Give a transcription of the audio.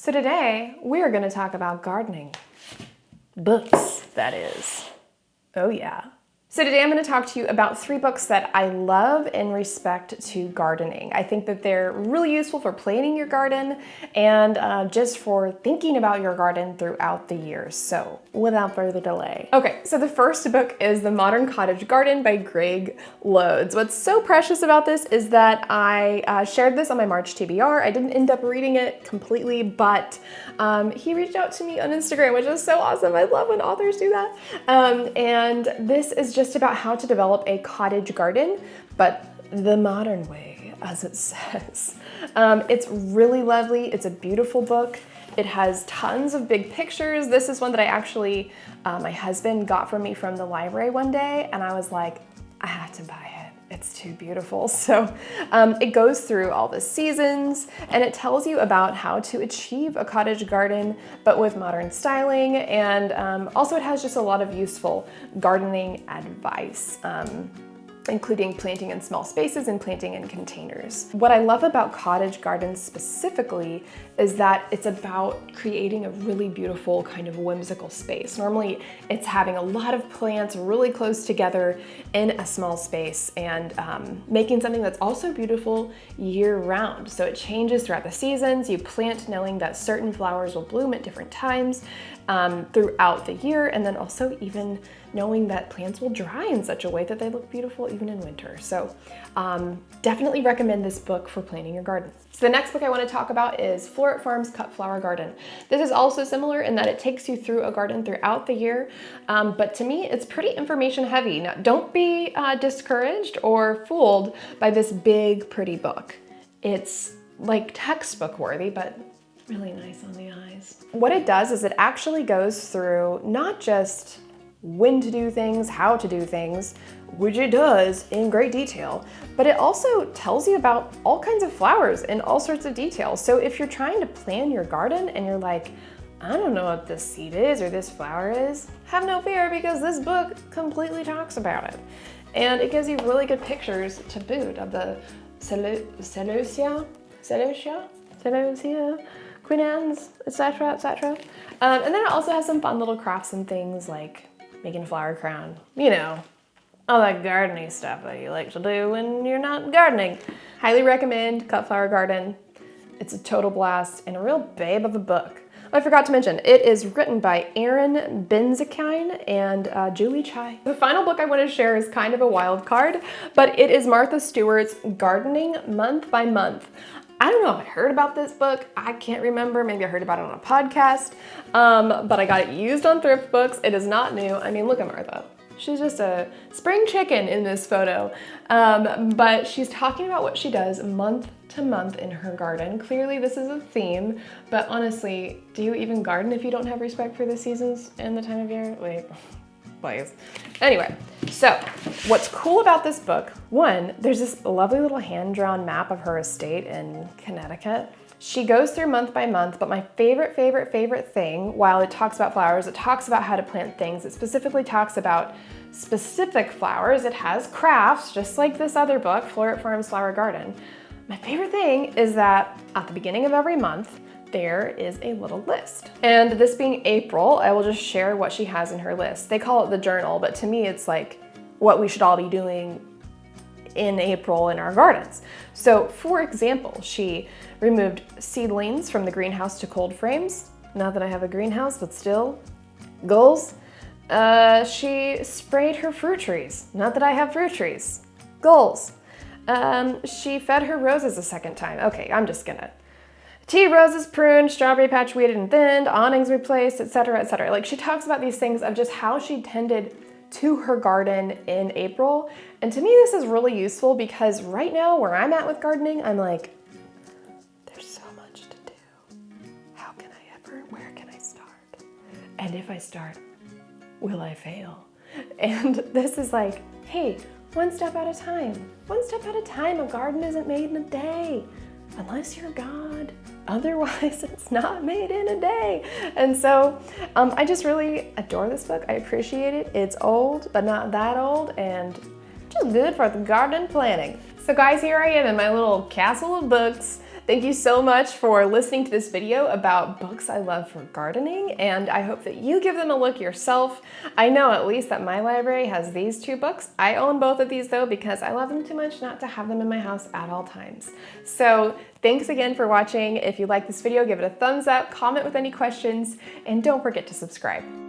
So today we are going to talk about gardening. Books, that is. Oh yeah. So today I'm going to talk to you about 3 books that I love in respect to gardening. I think that they're really useful for planning your garden and just for thinking about your garden throughout the year. So without further delay. Okay, so the first book is The Modern Cottage Garden by Greg Lodes. What's so precious about this is that I shared this on my March TBR. I didn't end up reading it completely, but he reached out to me on Instagram, which is so awesome. I love when authors do that. And this is just about how to develop a cottage garden, but the modern way, as it says. It's really lovely. It's a beautiful book. It has tons of big pictures. This is one that I actually, my husband got for me from the library one day, and I was like, I have to buy it. It's too beautiful. So it goes through all the seasons, and it tells you about how to achieve a cottage garden, but with modern styling. And also it has just a lot of useful gardening advice, including planting in small spaces and planting in containers. What I love about cottage gardens specifically is that it's about creating a really beautiful kind of whimsical space. Normally it's having a lot of plants really close together in a small space and making something that's also beautiful year round. So it changes throughout the seasons. You plant knowing that certain flowers will bloom at different times throughout the year, and then also even knowing that plants will dry in such a way that they look beautiful even in winter. So definitely recommend this book for planning your garden. So the next book I want to talk about is Floret Cut Flower Garden. This is also similar in that it takes you through a garden throughout the year, but to me it's pretty information heavy. Now don't be discouraged or fooled by this big pretty book. It's like textbook worthy, but really nice on the eyes. What it does is it actually goes through not just when to do things, how to do things, which it does in great detail, but it also tells you about all kinds of flowers in all sorts of details. So if you're trying to plan your garden and you're like, I don't know what this seed is or this flower is, have no fear because this book completely talks about it. And it gives you really good pictures to boot of the celosia, Queen Anne's, etc., etc. And then it also has some fun little crafts and things like making a flower crown, you know, all that gardening stuff that you like to do when you're not gardening. Highly recommend Cut Flower Garden. It's a total blast and a real babe of a book. I forgot to mention, it is written by Erin, Benzakein, and Julie Chai. The final book I want to share is kind of a wild card, but it is Martha Stewart's Gardening Month by Month. I don't know if I heard about this book. I can't remember. Maybe I heard about it on a podcast, but I got it used on Thrift Books. It is not new. I mean, look at Martha. She's just a spring chicken in this photo, but she's talking about what she does month to month in her garden. Clearly this is a theme, but honestly, do you even garden if you don't have respect for the seasons and the time of year? Wait. Please. Anyway, so what's cool about this book, one, there's this lovely little hand-drawn map of her estate in Connecticut. She goes through month by month, but my favorite thing, while it talks about flowers, it talks about how to plant things. It specifically talks about specific flowers. It has crafts, just like this other book, Floret Flower Garden. My favorite thing is that at the beginning of every month, there is a little list. And this being April, I will just share what she has in her list. They call it the journal, but to me it's like what we should all be doing in April in our gardens. So for example, she removed seedlings from the greenhouse to cold frames. Not that I have a greenhouse, but still, goals. She sprayed her fruit trees. Not that I have fruit trees. Goals. She fed her roses a second time. Okay, I'm just gonna tea roses pruned, strawberry patch weeded and thinned, awnings replaced, etc., etc. Like she talks about these things of just how she tended to her garden in April. And to me, this is really useful because right now where I'm at with gardening, I'm like, there's so much to do. How can I ever, where can I start? And if I start, will I fail? And this is like, hey, one step at a time. One step at a time. A garden isn't made in a day. Unless you're God. Otherwise, it's not made in a day. And so I just really adore this book. I appreciate it. It's old, but not that old, and just good for the garden planning. So guys, here I am in my little castle of books Thank you so much for listening to this video about books I love for gardening, and I hope that you give them a look yourself. I know at least that my library has these 2 books. I own both of these though because I love them too much not to have them in my house at all times. So thanks again for watching. If you like this video, give it a thumbs up, comment with any questions, and don't forget to subscribe.